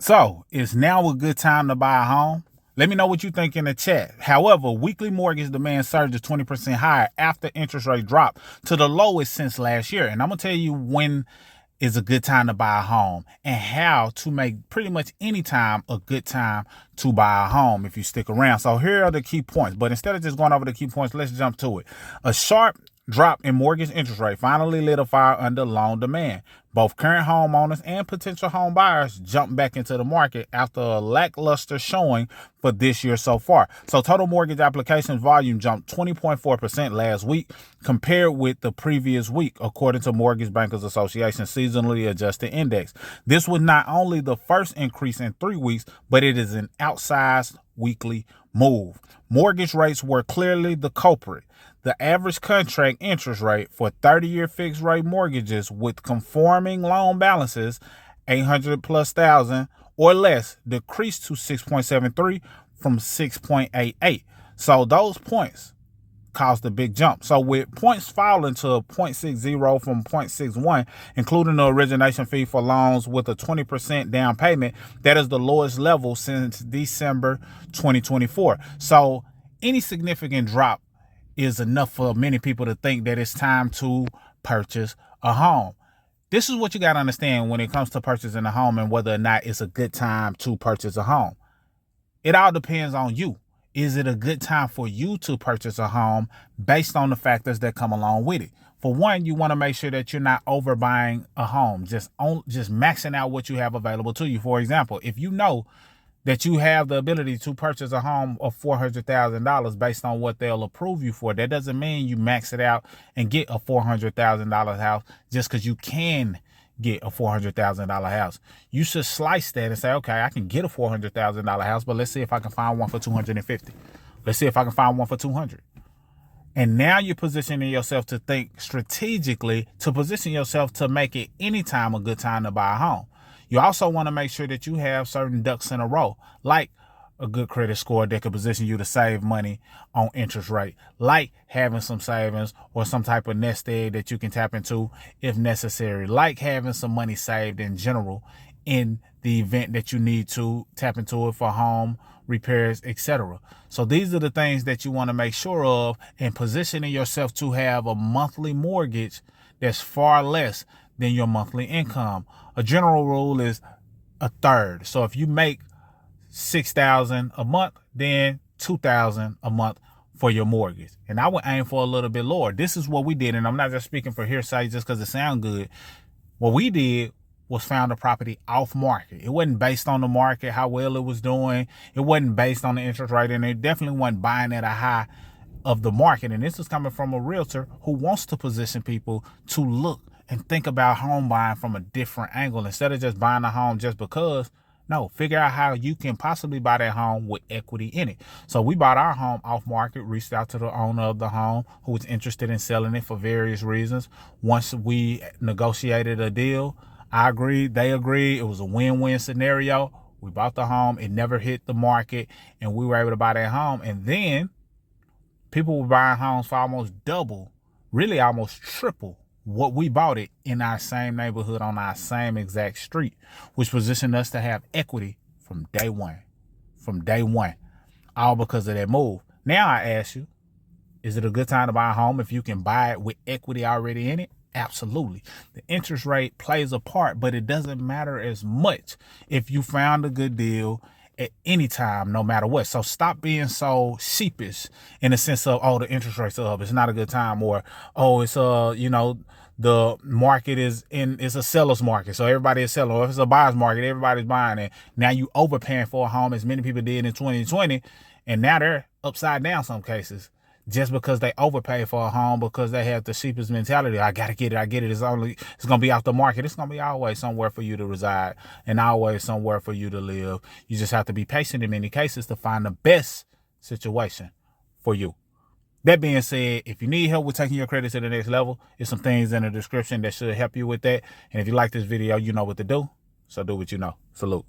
So, is now a good time to buy a home? Let me know what you think in the chat. However, weekly mortgage demand surges 20% higher after interest rate dropped to the lowest since last year. And I'm going to tell you when is a good time to buy a home and how to make pretty much any time a good time to buy a home if you stick around. So here are the key points. But instead of just going over the key points, let's jump to it. A sharp drop in mortgage interest rate finally lit a fire under loan demand. Both current homeowners and potential home buyers jumped back into the market after a lackluster showing for this year so far. So total mortgage applications volume jumped 20.4% last week compared with the previous week, according to Mortgage Bankers Association seasonally adjusted index. This was not only the first increase in 3 weeks, but it is an outsized weekly move. Mortgage rates were clearly the culprit. The average contract interest rate for 30-year fixed rate mortgages with conforming loan balances, 800 plus thousand or less, decreased to 6.73 from 6.88. So those points caused a big jump. So with points falling to 0.60 from 0.61, including the origination fee for loans with a 20% down payment, that is the lowest level since December 2024. So any significant drop is enough for many people to think that it's time to purchase a home. This is what you got to understand when it comes to purchasing a home and whether or not it's a good time to purchase a home. It all depends on you. Is it a good time for you to purchase a home based on the factors that come along with it? For one, you want to make sure that you're not overbuying a home, just maxing out what you have available to you. For example, if you know that you have the ability to purchase a home of $400,000 based on what they'll approve you for, that doesn't mean you max it out and get a $400,000 house just because you can get a $400,000 house. You should slice that and say, okay, I can get a $400,000 house, but let's see if I can find one for 250. Let's see if I can find one for 200. And now you're positioning yourself to think strategically, to position yourself to make it anytime a good time to buy a home. You also want to make sure that you have certain ducks in a row, like a good credit score that could position you to save money on interest rate, like having some savings or some type of nest egg that you can tap into if necessary, like having some money saved in general in the event that you need to tap into it for home repairs, etc. So these are the things that you want to make sure of and positioning yourself to have a monthly mortgage that's far less than your monthly income. A general rule is a third. So if you make $6,000 a month, then $2,000 a month for your mortgage. And I would aim for a little bit lower. This is what we did. And I'm not just speaking for hearsay just because it sounds good. What we did was found a property off market. It wasn't based on the market, how well it was doing. It wasn't based on the interest rate. And it definitely wasn't buying at a high of the market. And this is coming from a realtor who wants to position people to look and think about home buying from a different angle instead of just buying a home just because. No, figure out how you can possibly buy that home with equity in it. So we bought our home off market, reached out to the owner of the home who was interested in selling it for various reasons. Once we negotiated a deal, I agreed, they agreed. It was a win-win scenario. We bought the home. It never hit the market and we were able to buy that home. And then people were buying homes for almost double, really almost triple what we bought it in our same neighborhood on our same exact street, which positioned us to have equity from day one, all because of that move. Now I ask you, is it a good time to buy a home if you can buy it with equity already in it? Absolutely. The interest rate plays a part, but it doesn't matter as much if you found a good deal at any time, no matter what. So stop being so sheepish in the sense of, oh, the interest rates are up, it's not a good time, or, oh, it's the market it's a seller's market, so everybody is selling. Or if it's a buyer's market, everybody's buying it. Now you overpaying for a home as many people did in 2020, and now they're upside down some cases just because they overpay for a home because they have the sheepish mentality. I gotta get it. It's gonna be off the market. It's gonna be always somewhere for you to reside and always somewhere for you to live. You just have to be patient in many cases to find the best situation for you. That being said, if you need help with taking your credit to the next level, there's some things in the description that should help you with that. And if you like this video, you know what to do. So do what you know. Salute.